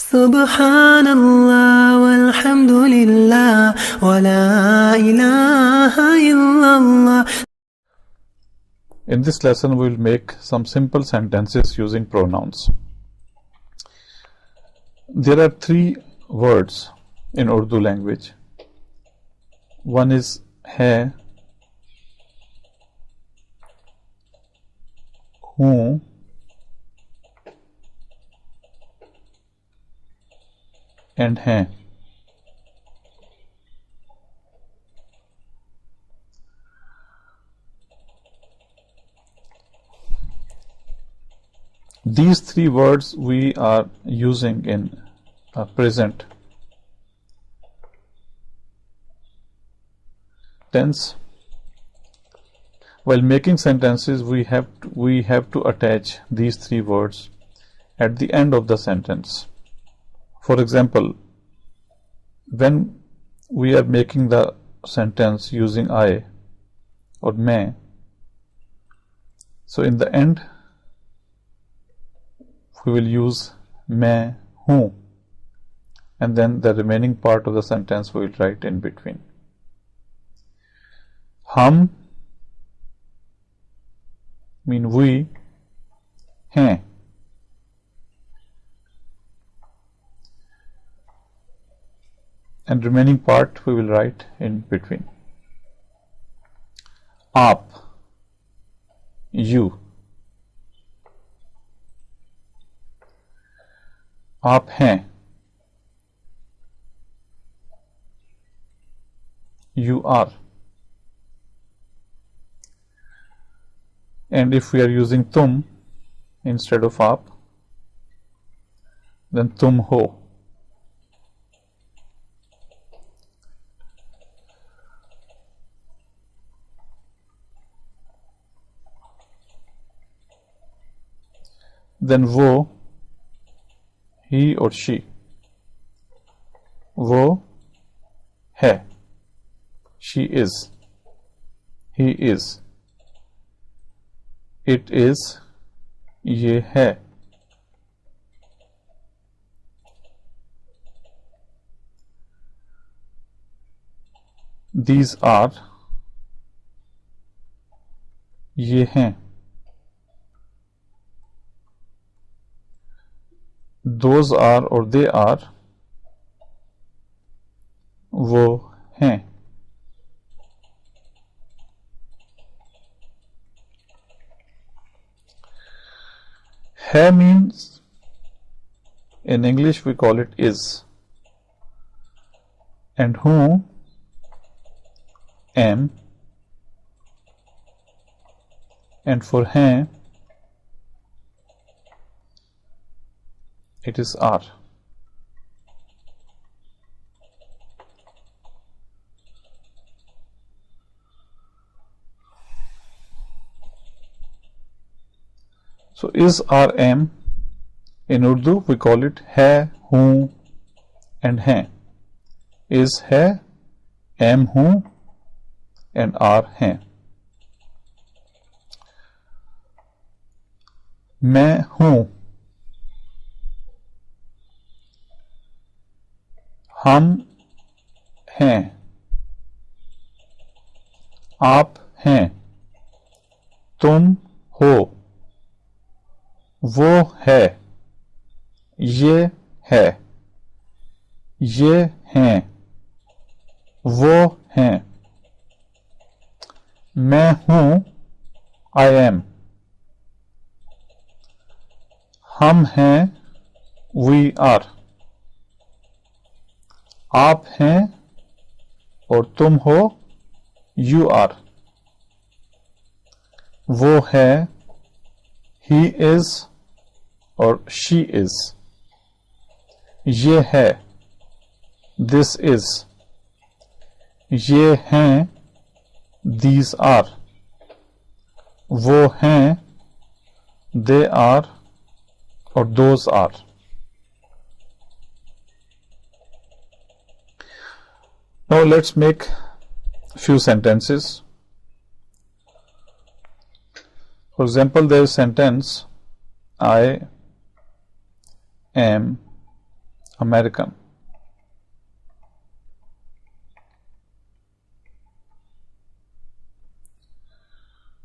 Subhanallah walhamdulillah wa la ilaha illallah. In this lesson, we will make some simple sentences using pronouns. There are three words in Urdu language. One is hai, who, and hai. These three words we are using in present tense. While making sentences, we have to attach these three words at the end of the sentence. For example, when we are making the sentence using I or मैं, so in the end we will use मैं हूँ, and then the remaining part of the sentence we will write in between. हम mean we, हैं, and remaining part we will write in between. आप, you, आप हैं, you are, and if we are using तुम instead of आप, then तुम हो. Then वो, he or she, वो है, she is, he is, it is, ये है. These are, ये हैं. Those are or they are, वो हैं. है means, in English we call it is, and who, am, and for हैं it is are. So is, are, am, in Urdu we call it है, हूँ, and हैं. Is है, am हूँ, and are हैं. मैं हूँ, हम हैं, आप हैं, तुम हो, वो है, ये है, ये हैं, वो हैं. मैं हूँ, I am. हम हैं, we are. आप हैं और तुम हो, you are. वो है, he is और she is. ये है, this is. ये हैं, these are. वो हैं, they are or those are. Now let's make few sentences. For example, there is sentence I am American.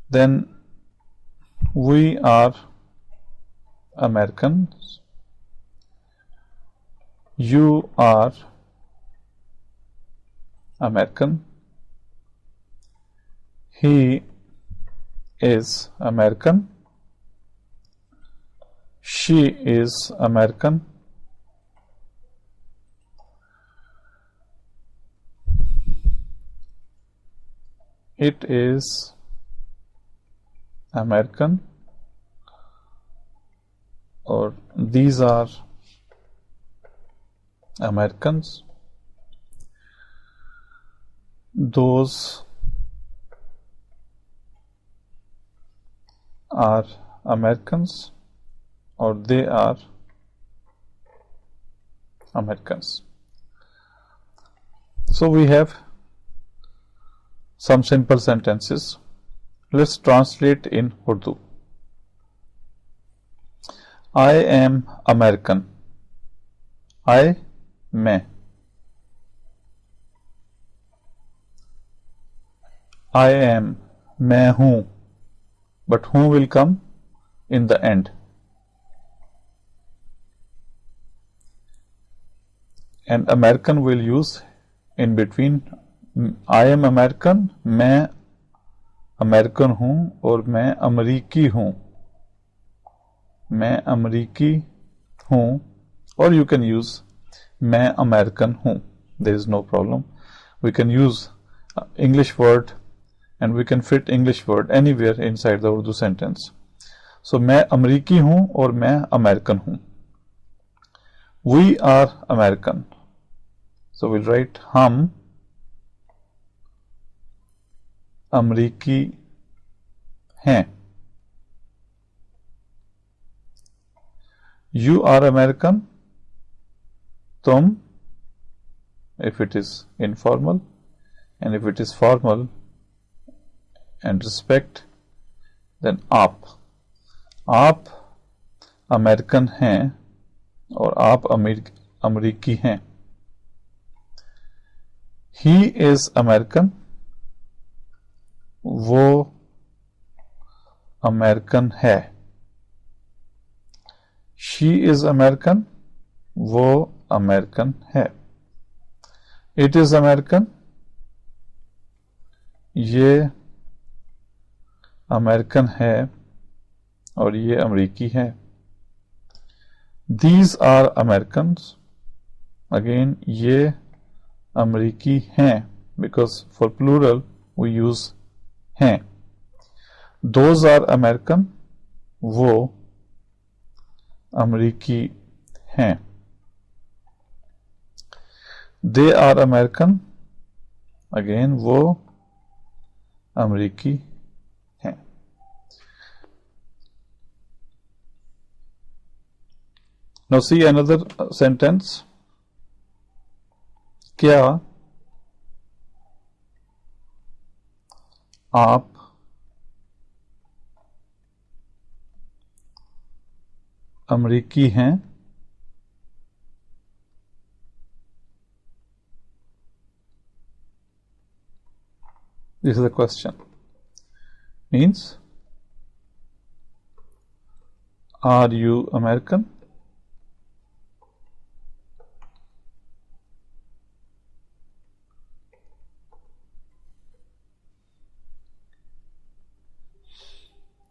Then we are Americans. You are American. He is American. She is American. It is American, or these are Americans. Those are Americans, or they are Americans. So we have some simple sentences. Let's translate in Urdu. I am American. I, मैं. I am, मैं हूँ. But who will come in the end? And American will use in between. I am American, मैं American हूँ और मैं अमरीकी हूँ. मैं अमरीकी हूँ, or you can use मैं अमेरिकन हूँ. There is no problem. We can use English word and we can fit English word anywhere inside the Urdu sentence. So मैं अमरीकी हूँ और मैं अमेरिकन हूँ. We are American. So we'll write हम अमरीकी हैं. You are American. तुम, if it is informal, and if it is formal and respect, then आप अमेरिकन हैं और आप अमरीकी हैं. He is American. वो अमेरिकन है. She is American. वो अमेरिकन है. It is American. ये अमेरिकन है और ये अमरीकी है. These are Americans. Again, ये अमरीकी हैं, because for plural we use हैं. Those are American. वो अमरीकी हैं. They are American. Again, वो अमरीकी हैं. Now see another sentence. क्या आप अमरीकी हैं? This is the question. Means, are you American?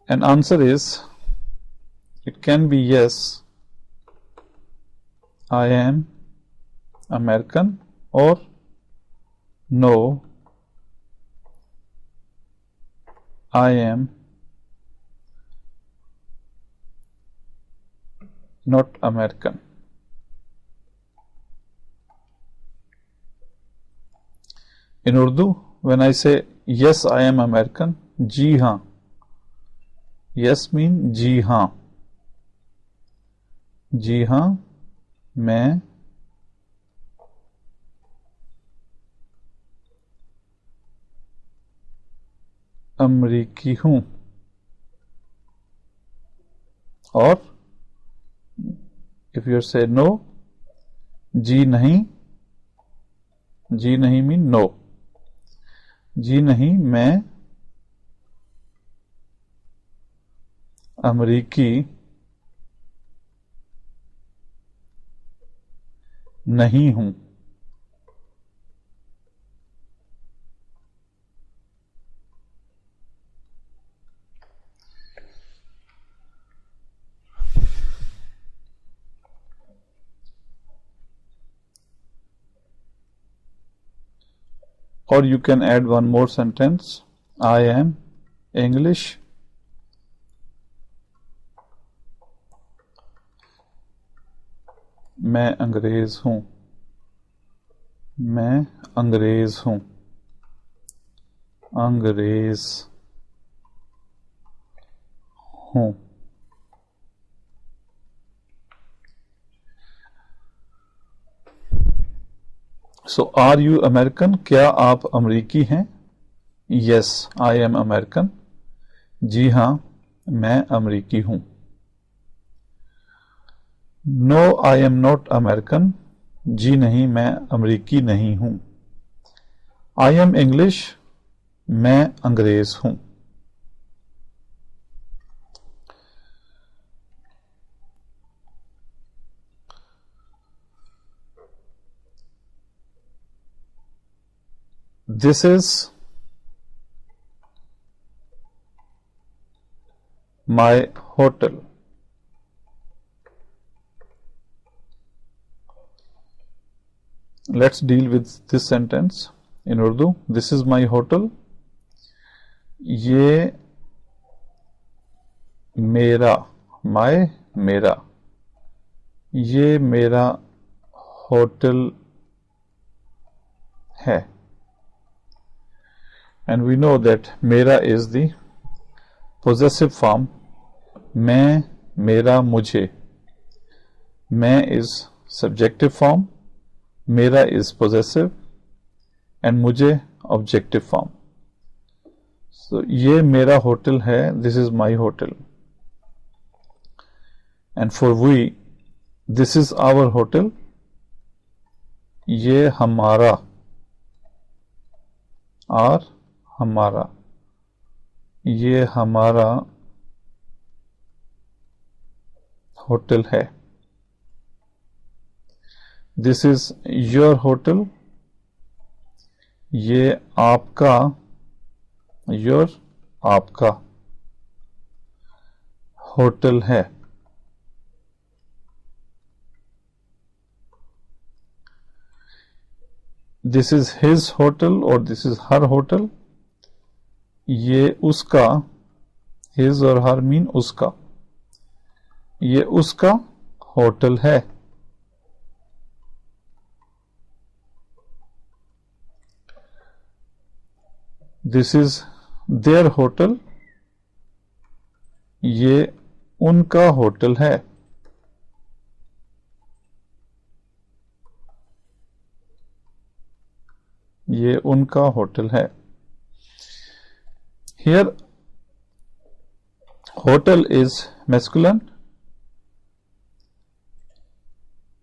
And answer is, it can be yes, I am American, or no, I am not American. In Urdu, when I say yes, I am American, जी हाँ. Yes mean जी हाँ. जी हाँ, मैं अमरीकी हूँ. Or if you say no, जी नहीं, जी नहीं mean no, जी नहीं मैं अमरीकी नहीं हूं। Or you can add one more sentence. I am English. मैं अंग्रेज हूं। मैं अंग्रेज हूं। अंग्रेज हूं। So are you American? क्या आप अमरीकी हैं? Yes I am American. जी हां मैं अमरीकी हूं। No I am not American. जी नहीं मैं अमरीकी नहीं हूं। I am English. मैं अंग्रेज हूं। This is my hotel. Let's deal with this sentence in Urdu. This is my hotel. ये मेरा, my मेरा, ये मेरा होटल है। And we know that मेरा is the possessive form. मैं, मेरा, मुझे। मैं is subjective form, मेरा is possessive and मुझे objective form. So ये मेरा होटल है, this is my hotel. And for we, this is our hotel. ये हमारा, और हमारा, ये हमारा होटल है। This is your hotel. ये आपका, योर आपका होटल है। दिस इज हिज होटल और दिस इज हर होटल। ये उसका, हिज और हर मीन उसका, ये उसका होटल है। This is their hotel. ये उनका होटल है। ये उनका होटल है। Here, hotel is masculine.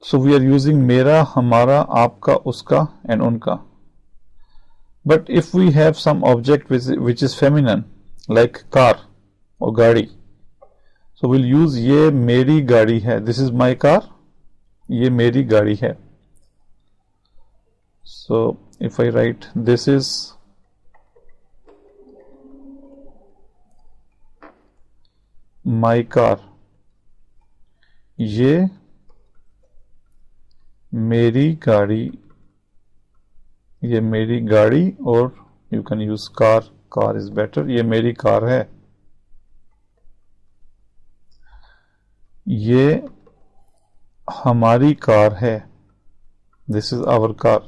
So we are using मेरा, हमारा, आपका, उसका and उनका. But if we have some object which is feminine, like car or गाड़ी, so we'll use ये मेरी गाड़ी है. This is my car. ये मेरी गाड़ी है. So if I write this is my car, ये मेरी गाड़ी, ये मेरी गाड़ी और you can use car, car is better, ये मेरी कार है। ये हमारी कार है। This is our car.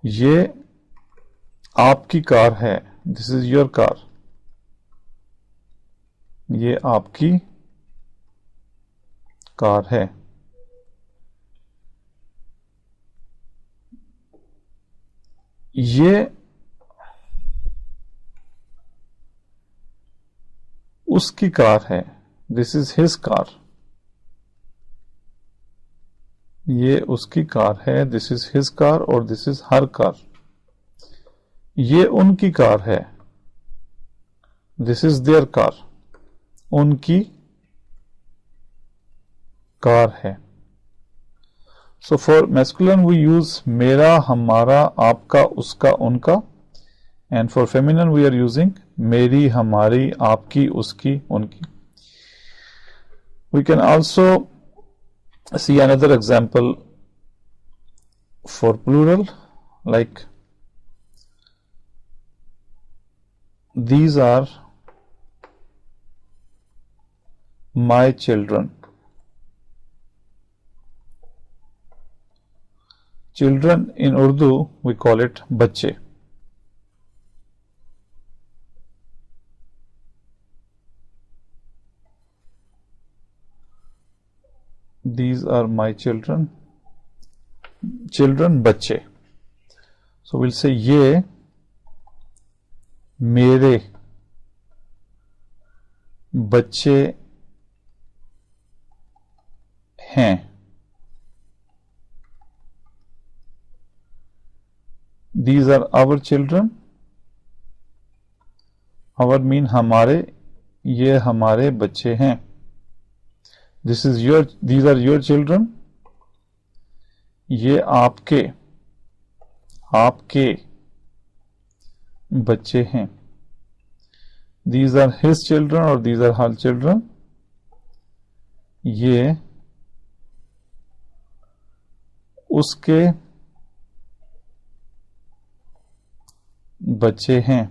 ये आपकी कार है। This is your car. ये आपकी कार है। ये उसकी कार है। This is his car. ये उसकी कार है, दिस इज हिज कार और दिस इज हर कार। ये उनकी कार है, दिस इज देयर कार, उनकी कार है। So for masculine we use मेरा, हमारा, आपका, उसका, उनका, and for feminine we are using मेरी, हमारी, आपकी, उसकी, उनकी। We can also see another example for plural, like these are my children. Children in Urdu we call it बच्चे। These are my children, children बच्चे। So we'll say ये मेरे बच्चे हैं। These are our children, our mean हमारे, ये हमारे बच्चे हैं। This is your, these are your children, ये आपके, आपके बच्चे हैं। These are his children और these are her children, ये उसके बच्चे हैं।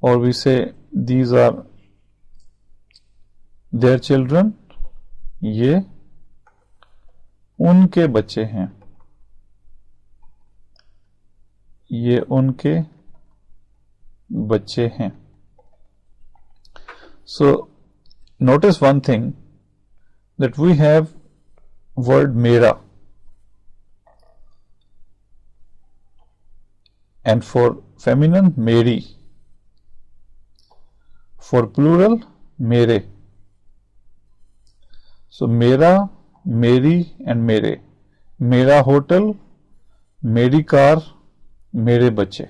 और we say these are their children, ये उनके बच्चे हैं, ये उनके बच्चे हैं। So notice one thing, that we have word मेरा, and for feminine मेरी, for plural मेरे। So मेरा, मेरी एंड मेरे। मेरा होटल, मेरी कार, मेरे बच्चे।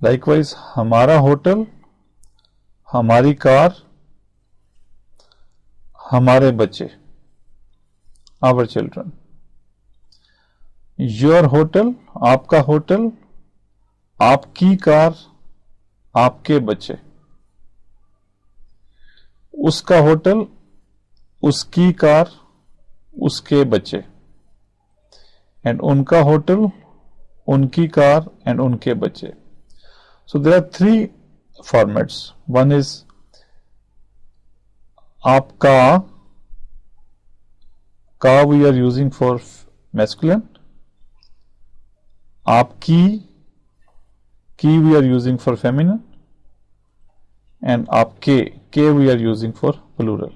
लाइकवाइज हमारा होटल, हमारी कार, हमारे बच्चे, आवर चिल्ड्रन। योर होटल, आपका होटल, आपकी कार, आपके बच्चे। उसका होटल, उसकी कार, उसके बच्चे। एंड उनका होटल, उनकी कार एंड उनके बच्चे। So there are three formats. One is आपका, का we are using for masculine, आपकी, की we are using for feminine, and आपके, के we are using for plural.